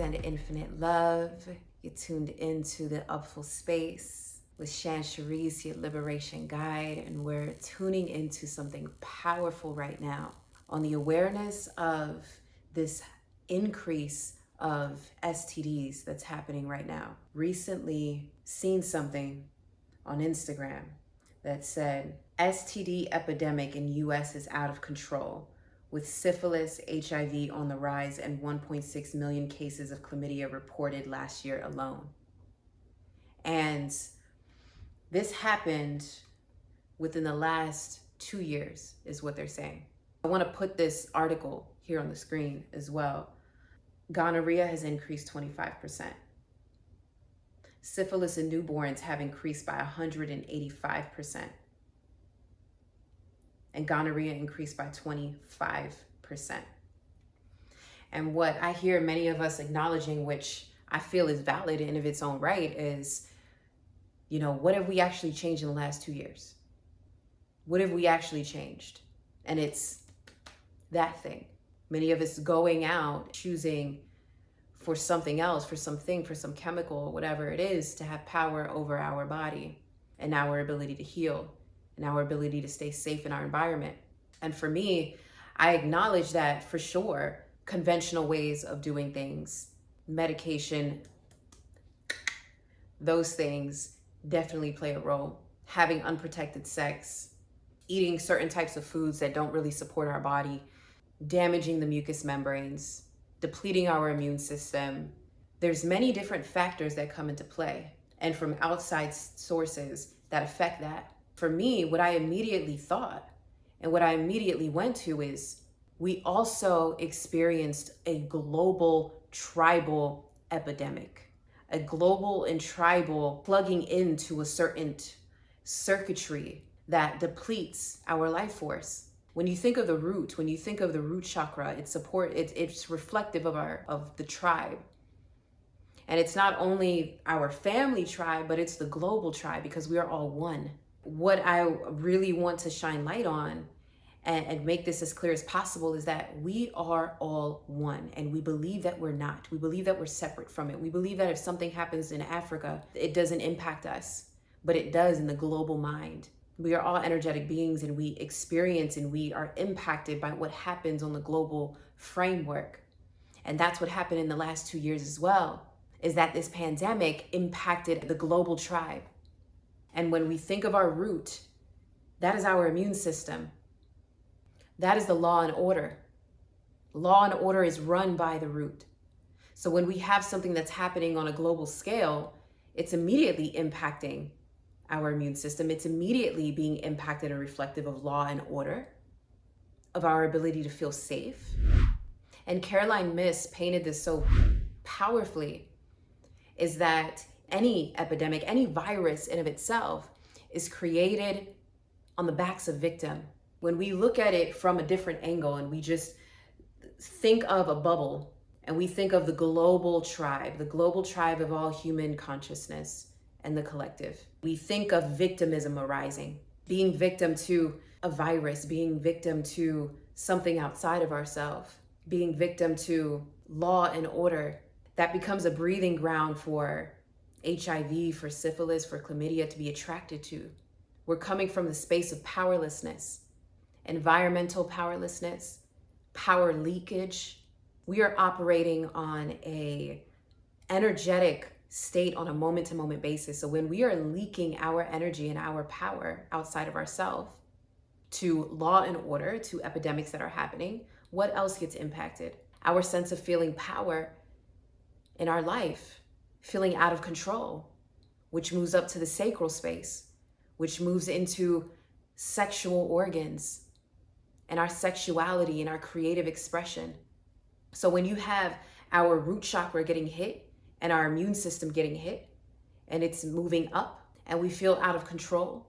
send infinite love. You're tuned into the Upful Space with Shan Cherise, your liberation guide, and we're tuning into something powerful right now on the awareness of this increase of STDs that's happening right now. Recently seen something on Instagram that said STD epidemic in US is out of control, with syphilis, HIV on the rise, and 1.6 million cases of chlamydia reported last year alone. And this happened within the last 2 years, is what they're saying. I want to put this article here on the screen as well. Gonorrhea has increased 25%. Syphilis in newborns have increased by 185%. And gonorrhea increased by 25%. And what I hear many of us acknowledging, which I feel is valid in of its own right, is, what have we actually changed in the last 2 years? What have we actually changed? And it's that thing. Many of us going out, choosing for something else, for something, for some chemical, whatever it is, to have power over our body and our ability to heal and our ability to stay safe in our environment. And for me, I acknowledge that for sure, conventional ways of doing things, medication, those things definitely play a role. Having unprotected sex, eating certain types of foods that don't really support our body, damaging the mucous membranes, depleting our immune system. There's many different factors that come into play and from outside sources that affect that. For me, what I immediately thought and what I immediately went to is we also experienced a global tribal epidemic, a global and tribal plugging into a certain circuitry that depletes our life force. When you think of the root, when you think of the root chakra, it's reflective of the tribe. And it's not only our family tribe, but it's the global tribe, because we are all one. What I really want to shine light on and make this as clear as possible is that we are all one, and we believe that we're not. We believe that we're separate from it. We believe that if something happens in Africa, it doesn't impact us, but it does in the global mind. We are all energetic beings, and we experience and we are impacted by what happens on the global framework. And that's what happened in the last 2 years as well, is that this pandemic impacted the global tribe. And when we think of our root, that is our immune system. That is the law and order. Law and order is run by the root. So when we have something that's happening on a global scale, it's immediately impacting our immune system. It's immediately being impacted and reflective of law and order, of our ability to feel safe. And Caroline Myss painted this so powerfully, is that any epidemic, any virus in of itself is created on the backs of victim. When we look at it from a different angle and we just think of a bubble and we think of the global tribe of all human consciousness and the collective, we think of victimism arising, being victim to a virus, being victim to something outside of ourselves, being victim to law and order. That becomes a breathing ground for HIV, for syphilis, for chlamydia to be attracted to. We're coming from the space of powerlessness, environmental powerlessness, power leakage. We are operating on a energetic state on a moment-to-moment basis. So when we are leaking our energy and our power outside of ourselves to law and order, to epidemics that are happening, what else gets impacted? Our sense of feeling power in our life, feeling out of control, which moves up to the sacral space, which moves into sexual organs and our sexuality and our creative expression. So when you have our root chakra getting hit and our immune system getting hit and it's moving up and we feel out of control,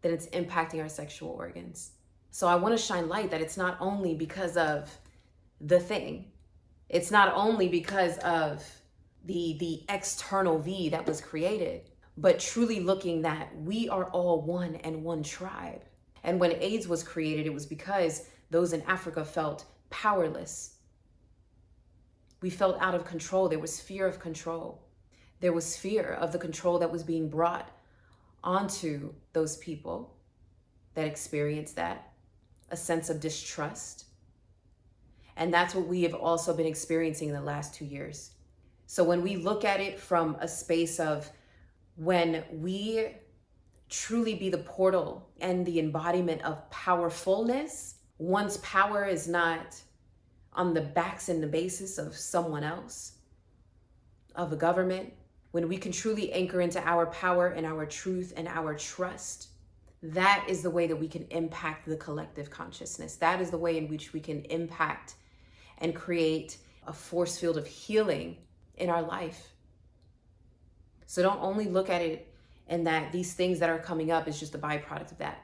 then it's impacting our sexual organs. So I want to shine light that it's not only because of the thing, it's not only because of the external V that was created, but truly looking that we are all one and one tribe. And when AIDS was created, it was because those in Africa felt powerless. We felt out of control. There was fear of control. There was fear of the control that was being brought onto those people that experienced that, a sense of distrust. And that's what we have also been experiencing in the last 2 years. So when we look at it from a space of when we truly be the portal and the embodiment of powerfulness, one's power is not on the backs and the basis of someone else, of a government. When we can truly anchor into our power and our truth and our trust, that is the way that we can impact the collective consciousness. That is the way in which we can impact and create a force field of healing in our life. So don't only look at it in that these things that are coming up is just a byproduct of that.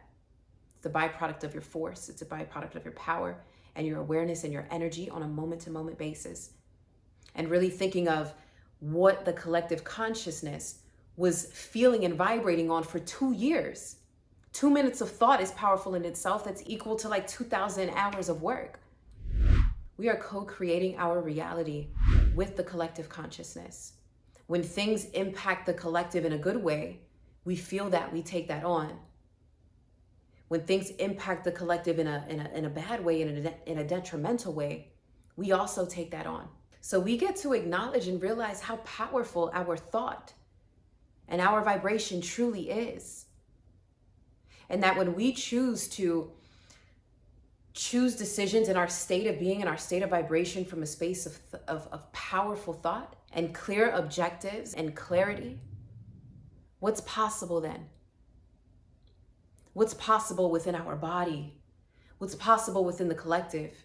It's a byproduct of your force. It's a byproduct of your power and your awareness and your energy on a moment-to-moment basis. And really thinking of what the collective consciousness was feeling and vibrating on for 2 years. 2 minutes of thought is powerful in itself. That's equal to like 2,000 hours of work. We are co-creating our reality with the collective consciousness. When things impact the collective in a good way, we feel that, we take that on. When things impact the collective in a bad way, in a detrimental way, we also take that on. So we get to acknowledge and realize how powerful our thought and our vibration truly is. And that when we choose decisions in our state of being, in our state of vibration from a space of powerful thought and clear objectives and clarity, what's possible then? What's possible within our body? What's possible within the collective?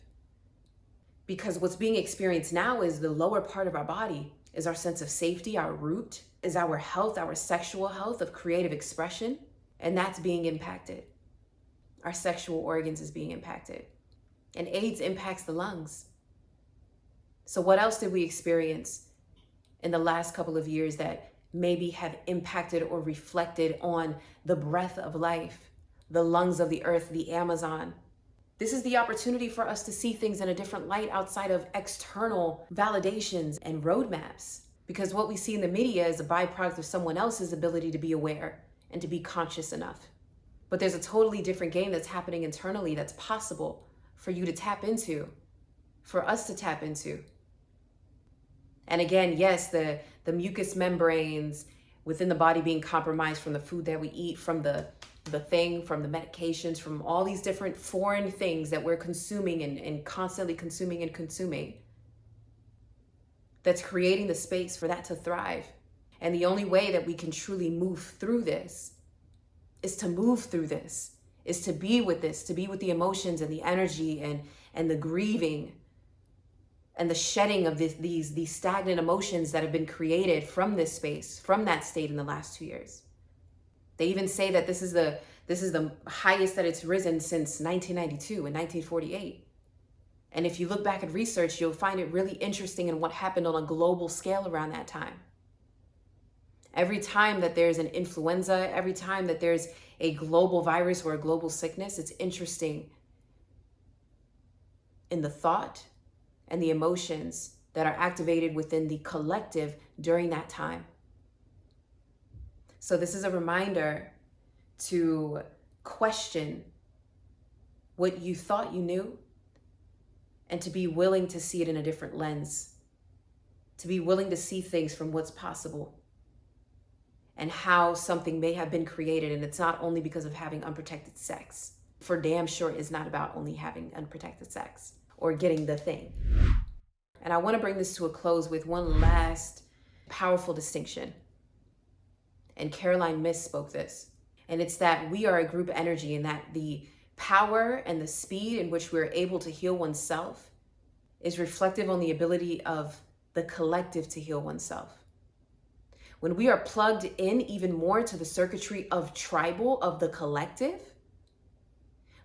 Because what's being experienced now is the lower part of our body, is our sense of safety, our root, is our health, our sexual health of creative expression, and that's being impacted. Our sexual organs is being impacted. And AIDS impacts the lungs. So what else did we experience in the last couple of years that maybe have impacted or reflected on the breath of life, the lungs of the earth, the Amazon? This is the opportunity for us to see things in a different light outside of external validations and roadmaps. Because what we see in the media is a byproduct of someone else's ability to be aware and to be conscious enough. But there's a totally different game that's happening internally that's possible for you to tap into, for us to tap into. And again, yes, the mucous membranes within the body being compromised from the food that we eat, from the from the medications, from all these different foreign things that we're consuming and constantly consuming, that's creating the space for that to thrive. And the only way that we can truly move through this is to move through this, is to be with this, to be with the emotions and the energy and the grieving and the shedding of these stagnant emotions that have been created from this space, from that state in the last 2 years. They even say that this is the highest that it's risen since 1992 and 1948. And if you look back at research, you'll find it really interesting in what happened on a global scale around that time. Every time that there's an influenza, every time that there's a global virus or a global sickness, it's interesting in the thought and the emotions that are activated within the collective during that time. So this is a reminder to question what you thought you knew and to be willing to see it in a different lens, to be willing to see things from what's possible and how something may have been created. And it's not only because of having unprotected sex. For damn sure, it's not about only having unprotected sex or getting the thing. And I want to bring this to a close with one last powerful distinction. And Caroline misspoke this. And it's that we are a group energy, and that the power and the speed in which we're able to heal oneself is reflective on the ability of the collective to heal oneself. When we are plugged in even more to the circuitry of tribal, of the collective,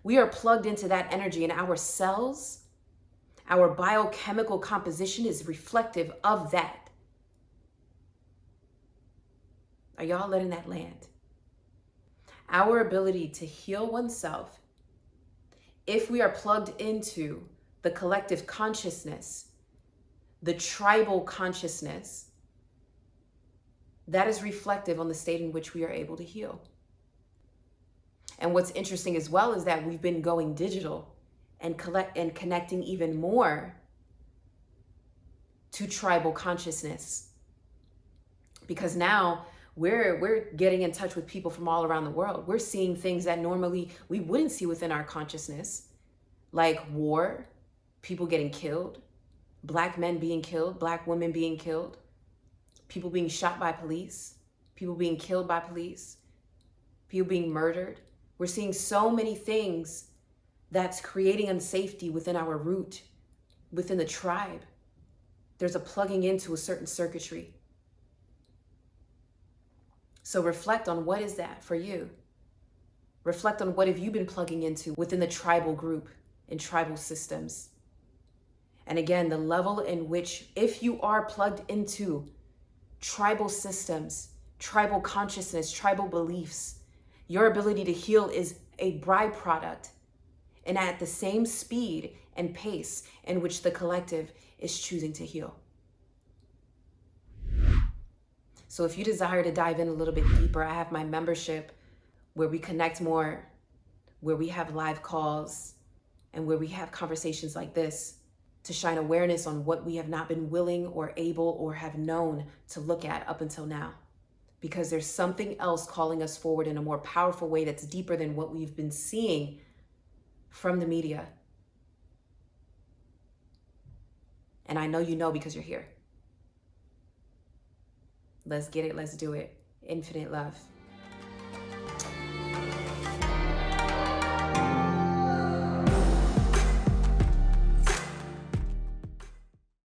we are plugged into that energy, and our cells, our biochemical composition is reflective of that. Are y'all letting that land? Our ability to heal oneself, if we are plugged into the collective consciousness, the tribal consciousness, that is reflective on the state in which we are able to heal. And what's interesting as well is that we've been going digital and connecting even more to tribal consciousness, because now we're getting in touch with people from all around the world. We're seeing things that normally we wouldn't see within our consciousness, like war, people getting killed, Black men being killed, Black women being killed, people being shot by police, people being killed by police, people being murdered. We're seeing so many things that's creating unsafety within our root, within the tribe. There's a plugging into a certain circuitry. So reflect on, what is that for you? Reflect on, what have you been plugging into within the tribal group and tribal systems? And again, the level in which, if you are plugged into tribal systems, tribal consciousness, tribal beliefs, your ability to heal is a byproduct, and at the same speed and pace in which the collective is choosing to heal. So if you desire to dive in a little bit deeper, I have my membership where we connect more, where we have live calls, and where we have conversations like this to shine awareness on what we have not been willing or able or have known to look at up until now. Because there's something else calling us forward in a more powerful way that's deeper than what we've been seeing from the media. And I know you know, because you're here. Let's get it. Let's do it. Infinite love.